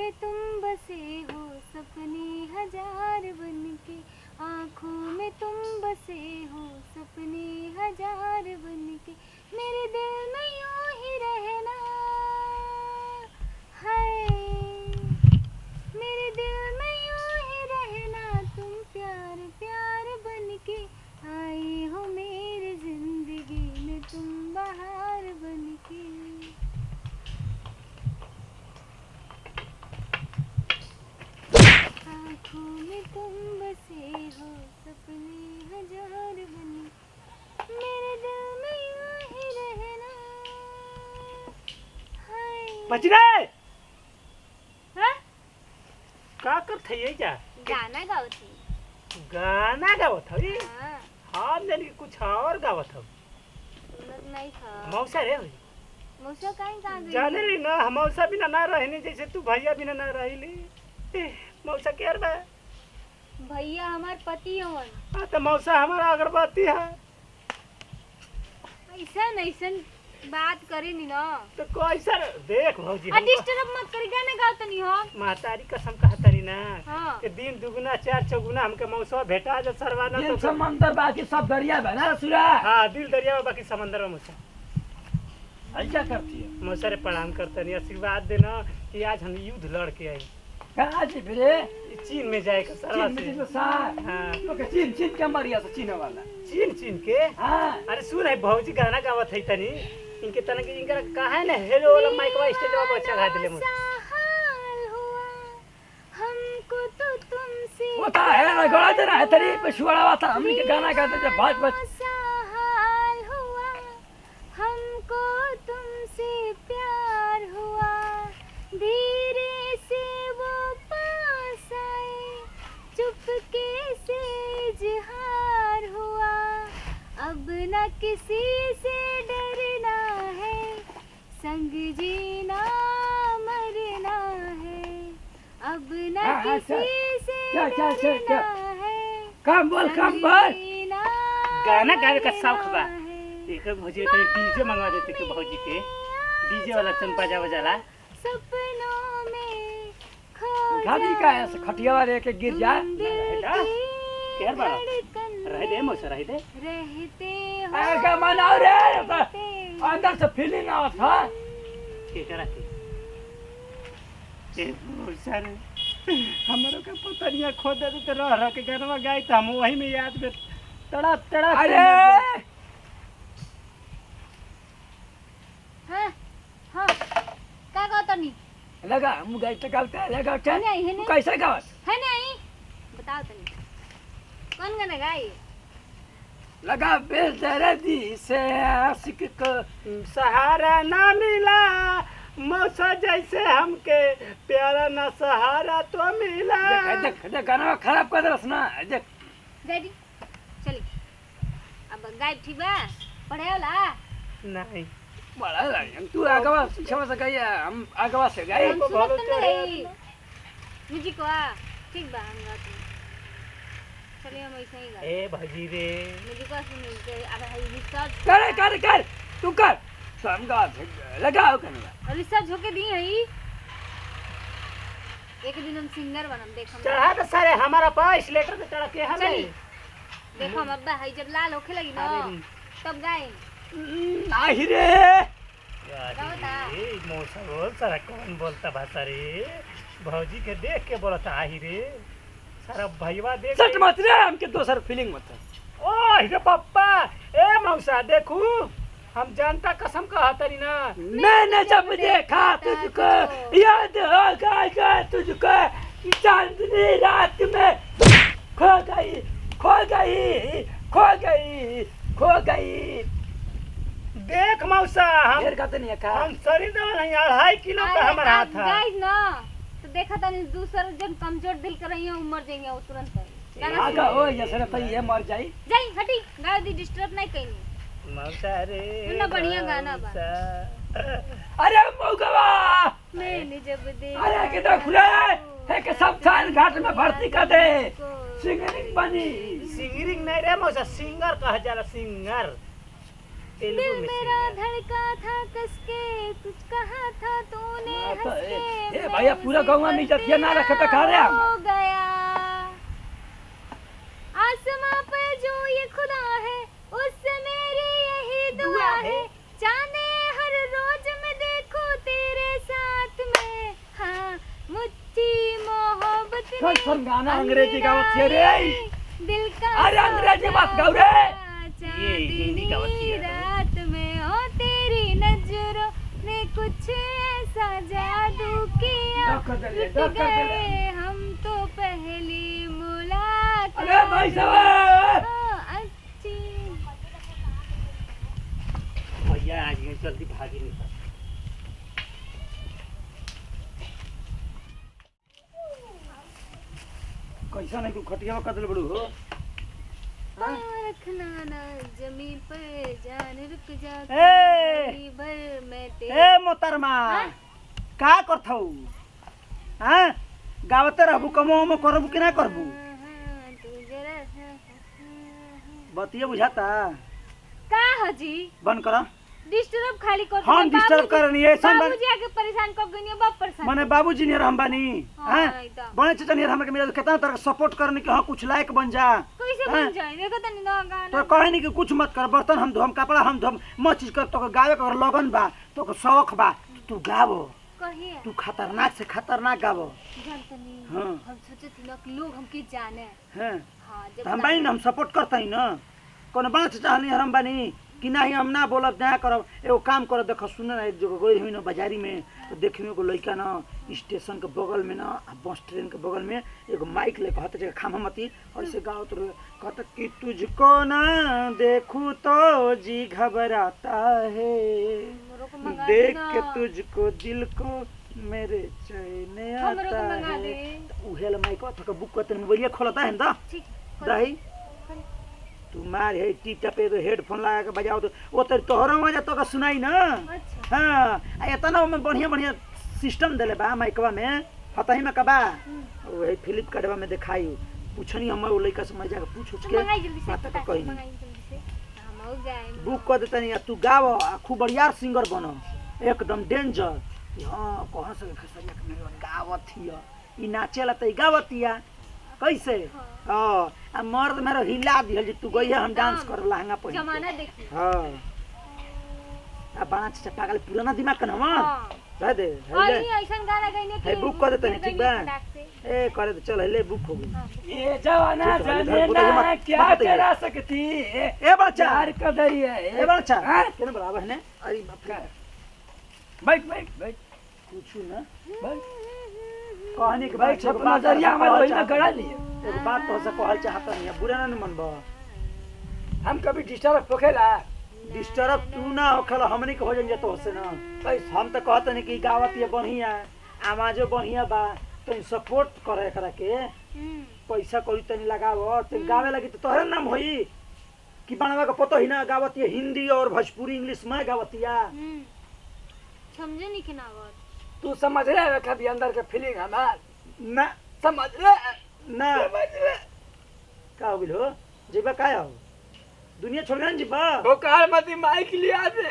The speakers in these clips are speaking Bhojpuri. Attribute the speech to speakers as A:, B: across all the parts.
A: में तुम बसे हो सपने हजार बनके, आँखों में तुम बसे हो सपने हजार बनके, मेरे दिल में यूं ही रहना है, मेरे दिल में यूं ही रहना, तुम प्यार प्यार बनके आए हो मेरी जिंदगी में, तुम बहार बनके। आँखों में तुम बसे हो सपने हजार बने, मेरे दिल में यूं ही रहना है।
B: बच रे
A: हाँ?
B: का करत है जा?
A: गाना गाओ थी।
B: गाना गावत हई?
A: हाँ,
B: हम जानी कुछ और गावत हई।
A: सुनत नहीं था।
B: मौसा रे होई।
A: मौसा कहीं कहाँ गई?
B: जाने ली ना हम मौसा बिना ना रहनी, जैसे तू भैया बिना ना रहिली। मौसा केर बा?
A: भैया हमार पति हवन।
B: हाँ तो मौसा हमारा अगरबत्ती है।
A: ऐसन ऐसन बात करे नी ना।
B: तो कैसा देख भौजी
A: डिस्टर्ब मत करी, गाना गाओ तनी हो।
B: महतारी कसम कहतरी ना
A: हाँ।
B: कि दिन दुगुना चार चौगुना हमके मौसा भेटा जा सरवाना
C: दिल
B: तो
C: समंदर बाकी सब दरिया है ना सुरा।
B: हाँ दिल दरिया में बाकी समंदर में मौसा।
C: ऐसा करती है।
B: मौसा रे प्रणाम करतनी, आशीर्वाद देना कि आज हम युद्ध लड़ के आई।
C: कहाँ जी फिरे?
B: चीन में जाए का सरवा
C: चीन
B: से।
C: में तो सार।
B: हाँ।
C: तो के चीन के मरिया से चीन वाला।
B: चीन के?
C: हाँ।
B: अरे सुन है भौजी गाना गावत है तनी इनके तना के इनका कहा है ना हेलो वाला माइकवा स्टेज पे बच्चा गा दिले मुझे।
A: हमको तो तुमसे
C: होता है गोड़ा दे रहा है तेरी पिछवाड़ा वाला हम के गाना गाते जब बात बात
A: हाल हुआ, हमको तुमसे प्यार हुआ, धीरे से वो पास आए, चुपके से इजहार हुआ, अब न किसी से डरना है, संग जीना मरना है, अब न किसी से डरना है,
C: काम बोल
B: गाना गावे का शौक बा। एक भौजी के डीजे मंगवा देते के भौजी के डीजे वाला चंपा जा बजाला।
A: सपनों में खो
C: गाड़ी का ऐसे खटिया वाले के गिर जा।
B: केर बड़ा रह दे मौसा रह दे।
A: रहते हो
C: अरे का मनाओ रे अंदर से फीलिंग आवत था।
B: के करा के ए मौसा रे हमरो के पतरिया खोद दे तो रह के गाना गाई त हम वही में याद में तड़प तड़प।
C: अरे
A: हाँ हाँ का कहता नहीं
C: लगा हम गाय टकालता लगा क्या
A: नहीं, है नहीं।
C: कैसे गावत
A: है नहीं, बताओ तनी कौन गाना गाई?
C: लगा बेदर्दी से आशिक को
B: सहारा ना मिला, मौसा जैसे हमके प्यारा ना सहारा तो मिला।
C: देख देख गाना खराब कर दरस ना देख।
A: रेडी चली अब गायब ठीक बा पढ़े वाला
B: नहीं
C: बड़ा लग तू आगवा क्षमा से गई हम आगवा से गई।
A: हम सुनत तो नहीं म्यूजिक वा ठीक बा हम गाते हैं। चलिए हम ऐसे ही गाते
B: ए भजी रे
A: म्यूजिक वा सुन के अब रिसर्च
C: कर कर कर तू कर हम गा लगाओ करना
A: रिसर्च होके दी है एक दिन हम सिंगर बनम देख हम
B: चढ़ा तो सारे हमारा पास लेटर पे चढ़ा के हमें
A: चली देखो हम अब्बा है जब लाल होखे लगी ना तब गाए
C: नाही रे
B: मौसा बोल सारा कौन बोलता भाषा रे भौजी के देख के बोलता आही रे सारा भैया देख
C: सट मत रे हमके दोसर फीलिंग मत।
B: ओ रे पप्पा ए मौसा देखू हम जानता कसम कहतरी ना
C: मैंने जब देखा तुझको याद होगा तुझको चांदनी रात में खो गई खो गई खो गई खो गई।
B: देख मौसा
C: ढेर कहते नहीं का
B: हम शरीर देवल है 2.5 किलो का हमारा हाथ है
A: गाइस ना तो देखा तनी दूसरा जन कमजोर दिल कर रही है मर जाएंगे वो तुरंत
C: आगा हो ये सर तो ये मर जाई
A: जाई हटी गाय दी डिस्टर्ब नहीं कइनी
B: मौसा रे
A: ना बढ़िया गाना बा।
C: अरे मौगवा
A: मैंने जब देखा
C: अरे कितना खुला है कि सब थान घाट में भर्ती कर दे सिंगरिंग बनी।
B: सिंगरिंग नहीं रे मौसा सिंगर कहा जाला सिंगर
A: दिल मेरा धड़का था कसके, कुछ कहा था तूने
C: तो
A: हंस के,
C: ए भैया पूरा गाँव में इज्जत ना रखे तो खा रहे हम
A: हो गया। आसमां पे जो ये खुदा है, उससे मेरी यही दुआ है, जाने हर रोज मैं देखूं तेरे साथ में। हाँ मुट्ठी मोहब्बत
C: सुन
A: ने
C: सुन गाना अंग्रेजी गावत छे रे।
A: दिल का
C: अरे अंग्रेजी बात गाओ रे।
B: ये हिंदी गावत छे
A: रात में ओ तेरी नजरों ने कुछ ऐसा जादू किया, लुट गए हम तो पहली मुलाकात।
C: अरे भाई साहब
A: अच्छी
B: भैया आज ये जल्दी भागी नहीं।
C: कैसा नहीं तू खटिया कदल बड़ू हो
A: रखना ना जमीन पर, जान रुक जा
B: ए!
A: कहीं भर मैं
B: ए मोहतरमा
A: हाँ?
B: का करथौ? हां गावते रहबू कमो करबू कि ना करबू?
A: तू जरा
B: बतिया बुझाता
A: का हजी
B: बंद कर।
A: डिस्टर्ब खाली कर
B: हम डिस्टर्ब करनी है सन
A: बाबूजी आके परेशान कर गनी बाप परेशान
B: माने बाबूजी ने हम बानी
A: हाँ,
B: हैं
A: एकदम।
B: बड़े चाचा ने हमरा के मेरा कितना तरह सपोर्ट करने के हां कुछ लायक बन जा।
A: कैसे
B: हाँ?
A: बन जाए देखो तनी ना
B: तो
A: गाना
B: कहे नहीं कि कुछ मत कर, बर्तन हम धोम, कपड़ा हम धोम, मत चीज कर, तो गावे कर लगन बा, तो शौक बा, तू गावो,
A: कहिए
B: तू खतरनाक से खतरनाक गावो।
A: जानतनी
B: हाँ।
A: हम सोचे थी ना कि लोग हमके जाने
B: हैं
A: हाँ
B: तो हम बानी ना, हम सपोर्ट करता ही ना। कोनो बड़ा चाचा नहीं हम बानी कि नहीं हम ना बोलब ना करब। एगो काम कर देख सुन ना, एक जगह गई हुई ना बाजारी में, तो देखे एगो लड़का ना स्टेशन के बगल में ना बस ट्रेन के बगल में एगो माइक ले कहते जगह खामा मती और ऐसे गावत रहे, कहते कि तुझको ना देखूं तो जी घबराता है,
A: हमरो को मंगा
B: देख
A: देना।
B: के तुझको दिल को मेरे चैन
A: हमरो को
B: आता
A: मंगा
B: है।
A: दे।
B: तो उहे ला माइक थका बुक करते मोबाइल खोलता है ना
A: ठीक
B: दही तू मार है टीटा पे तो हेडफोन लगा के बजाओ तो वो तो तोहरा मजा तो का सुनाई ना।
A: अच्छा
B: हाँ आ इतना में बढ़िया बढ़िया सिस्टम देले बा माइकवा में हतही में कबा वही फिलिप कार्डवा में दिखाई पूछनी हम वो लइका से मजा के पूछ
A: तो
B: के
A: मंगाई जल्दी से
B: बात
A: पता
B: कहीं
A: मंगाई जल्दी से हम हो गए
B: बुक कर देता नहीं तू गाव आ खूब बढ़िया सिंगर बनो एकदम डेंजर। हाँ कहाँ से खसरिया के मेरे गावत हिया ई नाचेला त ई गावतिया कैसे। हाँ आ मर्द मेरा हिला दिहल जे तू गई हम डांस कर लहंगा पहन के।
A: जमाना देखिए
B: हाँ आ बड़ा चाचा पागल पुराना दिमाग का ना
A: हाँ
B: रह दे
A: और
B: ले
A: ये ऐसा गाना गाइने
B: है बुक कर देता नहीं ठीक बा ए करे तो चल ले बुक हो गई।
C: ये जवाना
B: ठीक है,
C: जाने
B: इधर बोलो,
C: ना
B: मत-
C: क्या
B: मत बताइए।
C: करा सकती है
B: ए बच्चा
C: चार कदरी है
B: ए बच्चा
C: हाँ?
B: केना बराबर है ने अरे बाप रे
C: बैठ बैठ बैठ
B: पूछू ना
C: बैठ
B: कहनी के
C: बैठ अपना नजरिया हमारे वही में गड़ा लिए
B: एक बात तो से कहल चाहता नहीं है बुरा ना मनबा
C: हम कभी डिस्टर्ब होखेला
B: डिस्टर्ब तू ना होखला हमनी के हो जाइए तो से ना हम तो कहत नहीं कि गावत ये बढ़िया आवाजो बढ़िया बा तो सपोर्ट करे एकरा के पैसा कोई तनी लगाव तो गावे लगी तो तोहरे नाम होई कि बनवा के पतो ही ना गावत ये हिंदी और भोजपुरी इंग्लिश में गावतिया।
A: समझे नहीं के ना बात
C: तू समझ रहे है कभी अंदर के फीलिंग हमार
B: ना
C: समझ रहे
B: ना
C: समझ रहे
B: का हो बिलो जेबा का हो दुनिया छोड़ गन जीबा
C: बोकार मती माइक लिया दे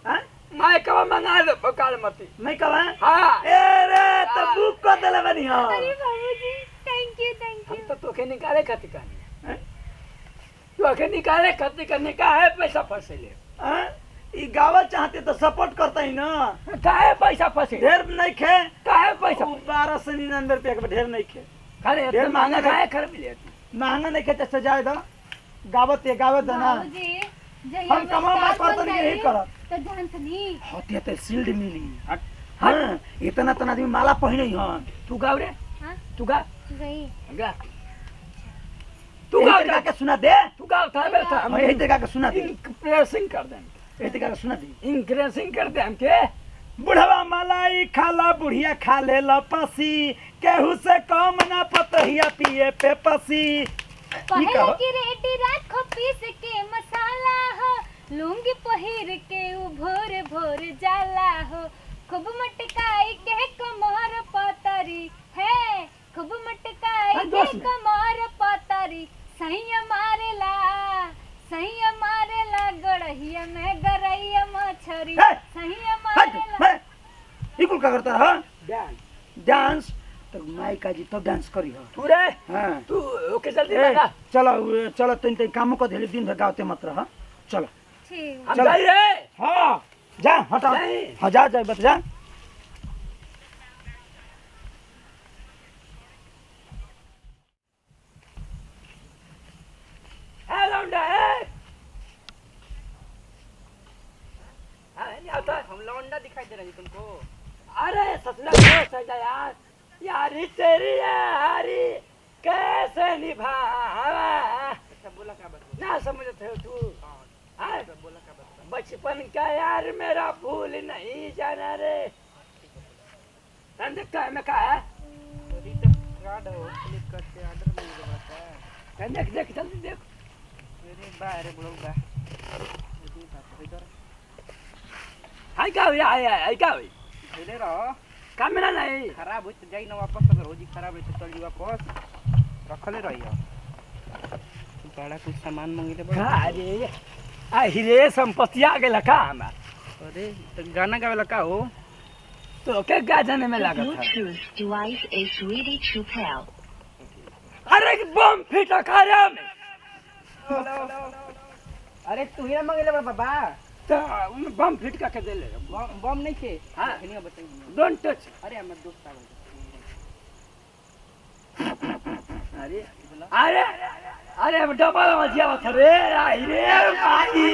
B: हां
C: माइक कब मंगा दे बोकार मती
B: मैं कहा
C: हाँ
B: ए रे तो बुक कर देले बनी हां
A: अरे बाबूजी थैंक यू
C: हम तो तोके निकाले खाती का तू आके निकाले खाती करने का है पैसा फंसे ले
B: हां ई गावत चाहते तो सपोर्ट करता ही ना
C: काहे पैसा फंसे
B: ढेर नहीं खे
C: काहे पैसा
B: 1299 रुपया के ढेर नहीं खे
C: खरे
B: ढेर
C: महंगा
B: महंगा
C: काहे कर मिले
B: महंगा नहीं खे तो सजाए दो गावत ना
A: बाबूजी
B: हम कमा मत करत नहीं यही करत
A: तो जानत नहीं
B: होती तो शील्ड मिली हाँ इतना तना आदमी माला पहने ही हाँ
C: तू गाव रे
A: हां
C: तू गा
A: गई
C: गा तू
B: यही
C: गाव
B: तरीका के सुना दे
C: तू गाव था बेटा
B: हम यही तरीका के सुना दे
C: इंप्रेसिंग कर दे
B: यही तरीका के सुना दे
C: इंप्रेसिंग कर दे हमके
B: बुढ़वा मलाई खाला बुढ़िया खा ले लपसी केहू से कम ना पतहिया पिए पे पसी
A: पहले की रेडी रात खो पीस के मसाला हो लूंगी पहिर के उ भोर भोर जाला हो खूब मटकाई के कमर पतरी है खूब मटकाई
C: हाँ,
A: के
C: दोस्त में।
A: कमर पतरी सही मारेला गड़हिया में
B: का करता है
C: डांस
B: डांस तो माई का जी तब डांस करी हो
C: तू रे
B: हाँ
C: तू ओके जल्दी
B: ए,
C: बता
B: चलो चलो तीन काम को धेले दिन भर गाते मत रह चलो
A: ठीक
C: हम
B: चलो।
C: जाई रे
B: हाँ जा हटा
C: नहीं।
B: हाँ जा जा बत जा
C: है लौंडा है नहीं आता
D: हम लौंडा दिखाई दे रही है तुमको।
C: अरे ससुरा दोस्त है यार यारी तेरी यारी कैसे निभावा
D: अच्छा बोला क्या बात
C: ना समझते हो तू हाँ?
D: बोला क्या बात
C: बचपन का यार मेरा भूल नहीं जाना रे धंधे का में कहा है
D: रिटर्न कार्ड हो क्लिक करके ऑर्डर मिल जाता है।
C: देख देख जल्दी देख
D: मेरे बाहर बुलाओ बा इधर
C: हाय क्या हुआ हाय क्या हुई
D: इधर रहो
C: कामेरा नहीं
D: खराब हो तो जाई ना वापस अगर हो जी खराब है तो चल जी वापस रखले रही हो बड़ा कुछ सामान मांगे बड़ा
C: अरे अरे संपत्ति आ गई का हमार
D: अरे तो गाना गावेला का हो
C: तो क्या गाजने में लगा था
E: Bluetooth device is ready to pair.
C: अरे बम फीटा खा रहा में
D: अरे तू ही ना मांगे बड़ा बाबा
C: तो बम फिट का के दे ले
D: बम नहीं थे
C: हाँ।
D: नहीं बताइए
C: डोंट टच
D: अरे हमारे दोस्त आ गए
C: अरे अरे अरे अब डबल मजिया था रे आई रे भाई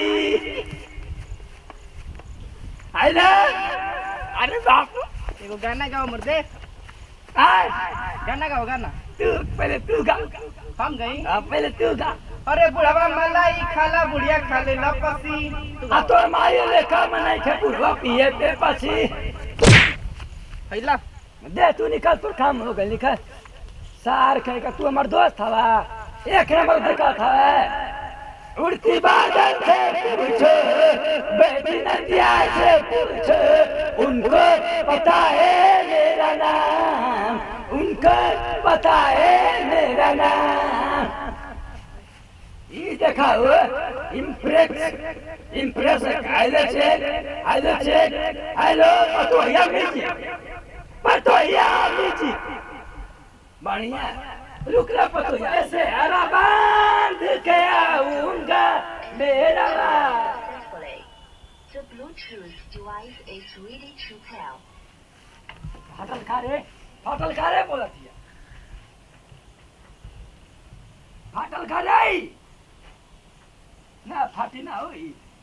C: अरे अरे बाप
D: एगो गाना गाओ मर्दे
C: आय
D: गाना गाओ गाना
C: तू पहले तू गा
D: हम गई
C: पहले तू गा
D: अरे बुढ़ावा मलाई खाला बुढ़िया खा ले लपसी
C: आ तो माये लेखा मनाई के बुढ़वा पिए पे पसी
D: हैला
C: दे तू निकल तो काम हो गई निकल सार कह का तू हमार दोस्त हवा एक नंबर देखा था उड़ती बादल से पूछो बैठी नदिया से पूछो उनको पता है मेरा नाम उनको पता है मेरा नाम ये देखा हुआ इम्प्रेस आइलो पतोहिया मिर्ची बढ़िया रुक रहा पतोहिया ऐसे हरा बांध के आऊंगा मेरा
E: Successfully. The Bluetooth device is ready to pair.
C: फाटल खा रे बोला दिया फाटल खा रे ना फाटी ना हो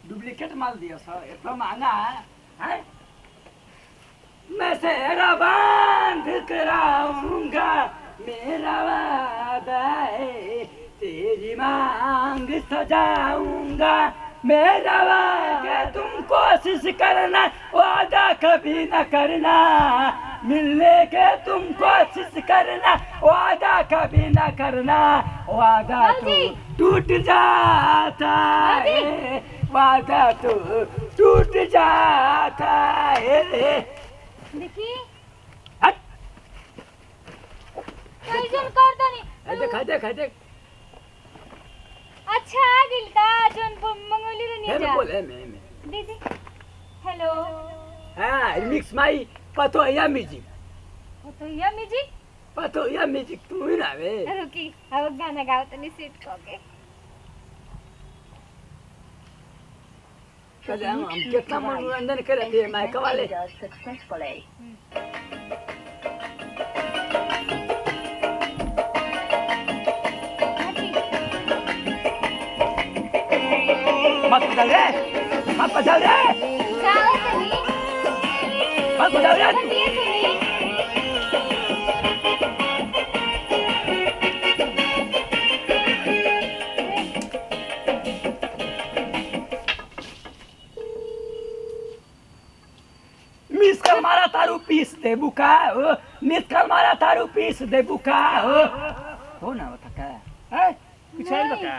C: डुप्लीकेट माल दिया सर इतना महंगा है मैं सेहरा बांध कर आऊंगा मेरा वादा है तेरी मांग सजाऊंगा मेरा वादा तुम कोशिश करना वादा कभी न करना मिलने के तुम कोशिश करना वादा कभी न करना वादा तो टूट जाता है वादा तो टूट जाता है
A: देखी
C: हट
A: कैसन कर दनी
C: देख
A: अच्छा आ गेल का जोन मंगोली रे
C: है
A: नीचा
C: बोले मैं
A: दीदी हेलो
C: हाँ मिक्स माई पतोहिया म्यूजिक
A: तो या म्यूजिक
C: तू ही ना वे
A: रुकी अब गाना गाओ तनी सीट को के
C: चले हम कितना मनोरंजन करे थे माइक वाले
E: Successfully.
C: मत बदल रे मत बदल रे
A: गाओ तनी
C: मत बदल रे
A: बतिए सुनी
C: मिस कर मारा तारू पीस दे बुका हो मिस कर मारा तारू पीस दे बुका हो ना बता का है कुछ है बता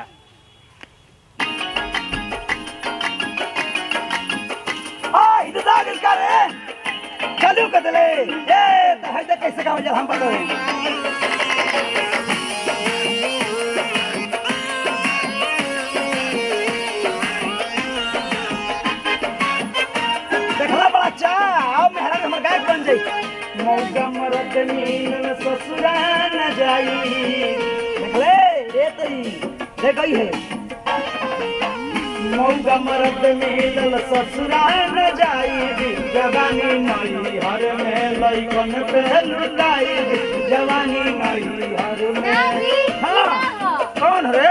C: इधर आ गल कर चालू कर दे ए तो है कैसे काम जब हम पता देखला बड़ा चा आओ मेहरा हमर गायक बन जाई
B: मिलन ससुरा न जाई देखले रे तई देखई है मौगा मरद मिलन ससुरा न जाई जवानी नई हर में लइकन पे लुटाई जवानी नई हर में हाँ कौन रे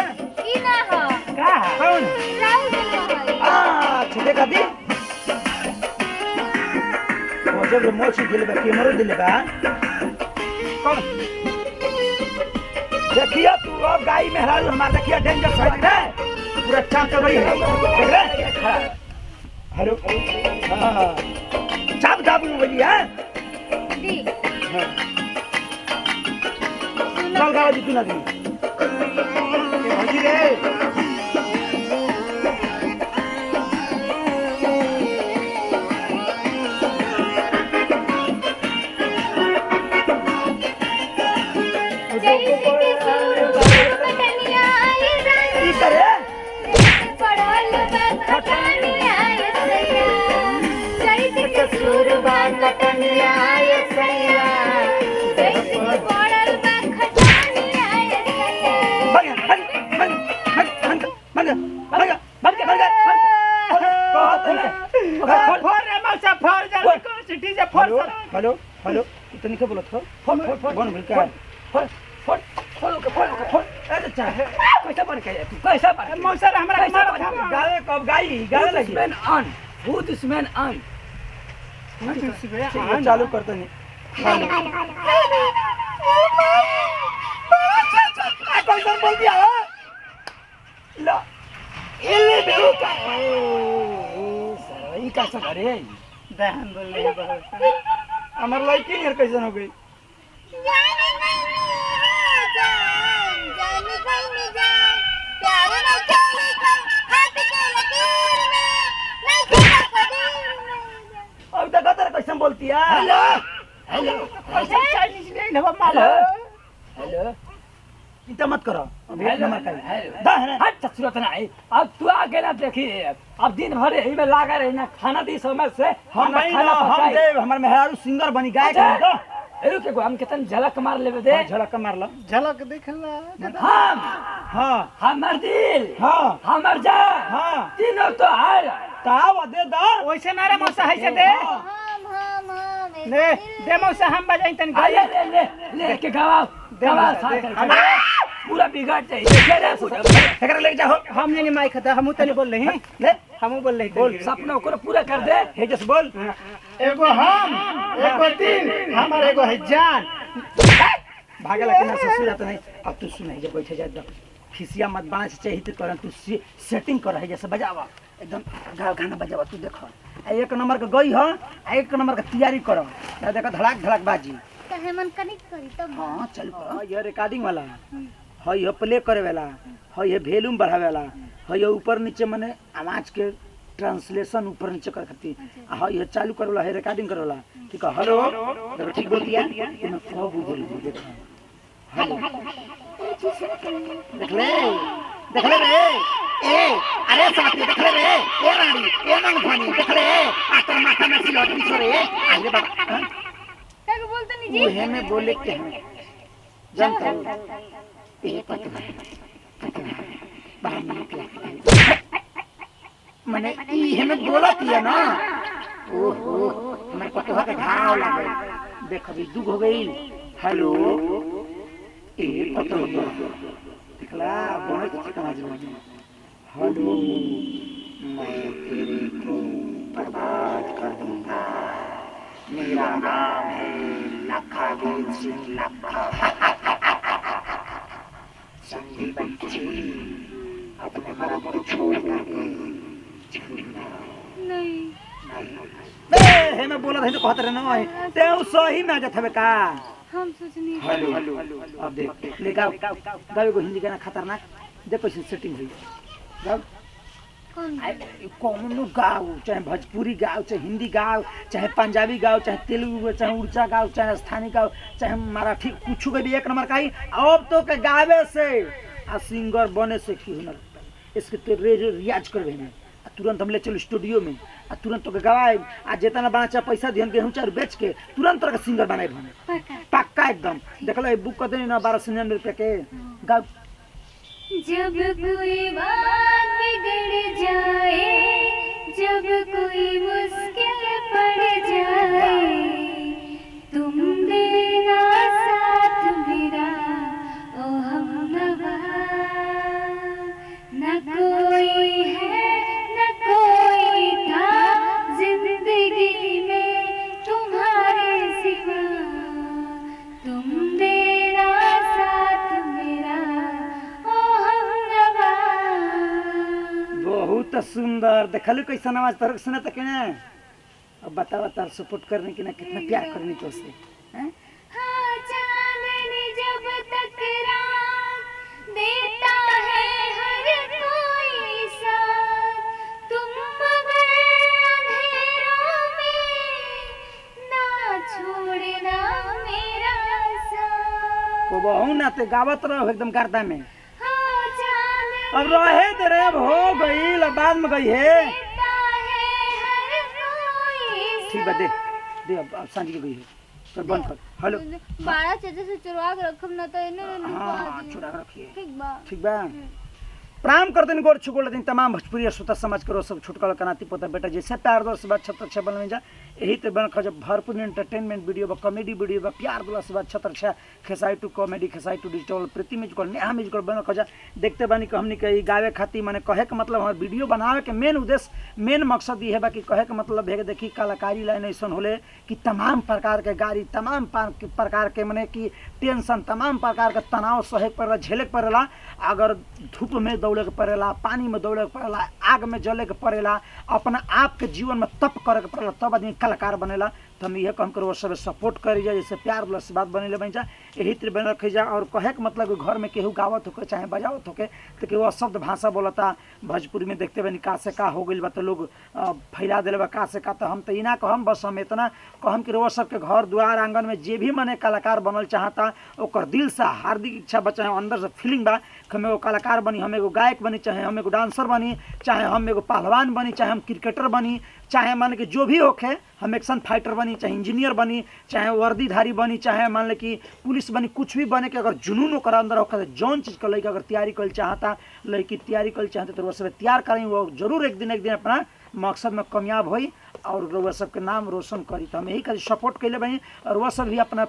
A: ई ना हो
B: का कौन
A: राहुल के
B: आ छिले का दी जब मोची दिले बा कैमरा दिले बा कौन देखिए तू अब गाय में हरा हमार देखिए डेंजर साइड है पूरा चाप कर रही है देख रहे हेलो हां चाप चाप में बोली है
A: दी
B: हां चल गावा जी तू ना दी ये भजी रे हेलो हेलो इतनी क्या बोला था फोन फोन मिल का फोन फोन फोन के फोन अरे चाह कैसा बन के तू कैसा बन मौसर हमरा मार गावे कब गाई गावे लगी मैन ऑन हु दिस मैन ऑन चालू करते नहीं कैसा बोल दिया ला इले बेउ का सही का सब अरे दहन बोल रही है हमार लड़की यार कैसन हो गई अब तक तेरे कैसन बोलती है हेलो हेलो चाइनीज नहीं ना मालो हेलो चिंता मत करो अभी एक नंबर का है
C: हट ससुरत ना आई अब तू आगे ना देखी अब दिन भर यही में लागा रही ना खाना दी समय से
B: हम दे हमर मेहरारू सिंगर बनी गायक बनी तो
C: एरू के हम कितन झलक मार लेबे दे
B: झलक मार लो झलक देखला
C: हम
B: हां
C: हमर दिल
B: हां
C: हमर जान
B: हां
C: तीनों तो हार
B: ताव दे दा
D: वैसे ना रे मौसा है से दे
A: हम
D: ले दे मौसा हम बजाई तन
C: ले ले ले ले के गवाओ गवाओ साथ पूरा बिगाड़ चाहिए रे पूरा
B: एकरा ले जाओ
D: हम ने माइक खता हम तने बोल रहे हैं ले हम बोल रहे
B: बोल
C: सपना को पूरा कर दे
B: हे जस बोल
D: एगो हम एगो तीन हमार एगो है जान
B: भागे लगे ना ससुर जाता नहीं अब तू सुनाई जब बैठे जा खिसिया मत बांध चाहिए तो करन तू सेटिंग कर है जैसे बजावा एकदम गाना बजावा तू देखो एक नंबर का गई हो एक नंबर का तैयारी करो या देखो धड़ाक धड़ाक बाजी
A: कहे मन कनेक्ट करी तब
B: हां चल करो ये रिकॉर्डिंग वाला है ये प्ले करे वाला है ये वॉल्यूम बढ़ावे वाला है ये ऊपर नीचे माने आवाज के ट्रांसलेशन ऊपर नीचे कर करती है ये चालू करे वाला है रिकॉर्डिंग करे वाला ठीक है हेलो देखो ठीक बोल दिया मैं सब बोल देखो हेलो देख ले रे ए अरे साथी देख ले रे ए रानी ए मंगफानी देख ले आकर माथा में सिलौट भी छोरे आगे बाबा
A: क्या बोलते नहीं जी
B: वो में बोले के हैं जानता हूं ए पता मैंने ई हमें बोला किया ना ओहो हमें पता है घाव लगे देख अभी दुख हो गई हेलो ए पता दिखला बोले कुछ समझ में हेलो मैं तेरे को बर्बाद कर दूंगा मेरा नाम है लखा सिंह लखा संगी बच्ची अपने मर्द को छोड़ करके
A: नहीं
B: हे मैं बोला था तो कहत रहे ना ते सही में आ जात हवे का
A: हम सोचनी
B: हेलो अब देख ले गाओ गाओ को हिंदी गाना खतरनाक देखो सेटिंग हुई गाओ कौन गाओ चाहे भोजपुरी गाओ चाहे हिंदी गाओ चाहे पंजाबी गाओ चाहे तेलुगु चाहे उड़ीसा गाओ चाहे स्थानीय गाओ चाहे मराठी कुछ का भी एक नंबर का ही अब तो के गावे से आ सिंगर बने से की हुनर इसके तो रियाज कर भेने तुरंत हम ले चलो स्टूडियो में आ तुरंत तो गवाए आ जितना बना चाहे पैसा दिहन गेहूं चार बेच के तुरंत तोरा सिंगर बनाए भने
A: पक्का
B: पक्का पक्का एकदम देखल ये बुक कहते ना 1299 रुपया के गा
A: जब कोई बात बिगड़ जाए, जब कोई मुश्किल पड़ जाए, तुम देना साथ मेरा ओ हमनवा। न कोई है न कोई था जिंदगी में तुम्हारे सिवा, तुम देना साथ मेरा ओ हमनवा।
B: बहुत सुंदर देखल कैसा आवाज तरक सुना तक ना। अब बता सपोर्ट करने की ना कितना प्यार करनी तो उससे हैं?
A: हाँ चांदनी जब तक रात देता है हर कोई साथ, तुम मगर अंधेरों में ना छोड़ना मेरा साथ।
B: को बहु ना ते गावत रहो एकदम गर्दा में।
A: हाँ चांदनी
B: अब रहे दे रे, अब हो गई ल बाद में गई है।
A: देता है हर कोई
B: ठीक बा दे अब सांझ की गई है तो बंद कर। हेलो
A: 12 चचा से चुरवा के रखम ना तो इन्हें
B: हाँ छुड़ा के रखिए
A: ठीक बा।
B: प्रणाम करते गोर छुगोल दिन तमाम भोजपुरी श्रोता समाज करो सब छुटकल कनाती पोता बेटा जैसे प्यार दो से छत्र छः बन जा यही तो बन जब भरपूर एंटरटेनमेंट वीडियो बा कॉमेडी वीडियो बा प्यार दुला से छत्र छः खेसाई टू कॉमेडी खेसाई टू डिजिटल प्रीति म्यूजिकल नेहा म्यूजिकल बन खजा देखते बानी कि हमने कही गावे खाती मैंने कहे के मतलब हमारे वीडियो बनावे के मेन उद्देश्य मेन मकसद ये है कि कहे के मतलब है कि देखी कलाकारी लाइन ऐसा होले कि तमाम प्रकार के गाड़ी तमाम प्रकार के मैंने कि टेंशन तमाम प्रकार के तनाव सहे पड़ेला झेले पड़ेला। अगर धूप में दौड़े के पड़ेला, पानी में दौड़े के पड़ेला, आग में जले के पड़ेला, अपना आप के जीवन में तप करे के पड़ेला, तब आदमी कलाकार बनेला। तो हम यह कम करो सब सपोर्ट करी जा जैसे प्यार वाला से बात बनेले बन जा यही तरह बन रखी जा। और कहे के मतलब घर में केहू गावत होके चाहे बजावत होके तो केहू अशब्द भाषा बोलता भोजपुरी में देखते बनी का से का हो गई बा तो लोग फैला दिले बा का से का। तो हम तो इना कहम बस हम इतना कहम कि वो सबके घर द्वार आंगन में जे भी मने कलाकार बनल चाहता ओकर दिल से हार्दिक इच्छा बचा है अंदर से फीलिंग बा कि हम एगो कलाकार बनी, हम एगो गायक बनी, चाहे हम एगो डांसर बनी, चाहे हम एगो पहलवान बनी, चाहे हम क्रिकेटर बनी, चाहे मान के जो भी होके हम एक्शन फाइटर बनी, चाहे इंजीनियर बनी, चाहे वर्दीधारी बनी, चाहे मान ले कि पुलिस बनी, कुछ भी बने के अगर जुनून ओकर अंदर होकर जौन चीज़ का लड़का अगर तैयारी कर चाहता लड़की तैयारी कर चाहते तो वो सब तैयार करें वो जरूर एक दिन अपना मकसद में कामयाब होई और वो सबके नाम रोशन करी। तो हम यही कर सपोर्ट कैले बनी और वह सब भी अपना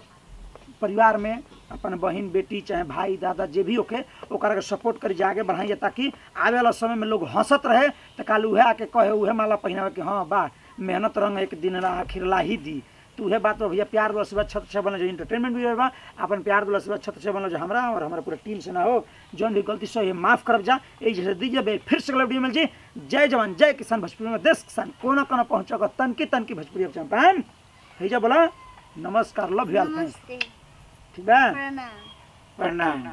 B: परिवार में अपन बहन बेटी चाहे भाई दादा जे भी होके ओकरा के सपोर्ट करी आगे बढ़ाई ताकि आवे वाला समय में लोग हंसत रहे तो कल उहे आके कहे उहे माला पहनावे कि हाँ बा मेहनत रंग एक दिन आखिर ला ही दी। तो उहे बात भैया प्यार दुला से छत से बनल जो इंटरटेनमेंट भी बा अपन प्यार दुला से छत से बनल जो हमरा और हमारा पूरा टीम से ना हो जौन भी गलती से माफ़ करब जा यही जैसे दीजिए फिर से अगला वीडियो मिल जी। जय जवान जय किसान भोजपुरी में देश किसान कोना कोना पहुँचा तनकी भोजपुरी चंपान है बोला नमस्कार लव यू ऑल।
A: नमस्ते
B: ठीक है
A: प्रणाम।
B: प्रणाम।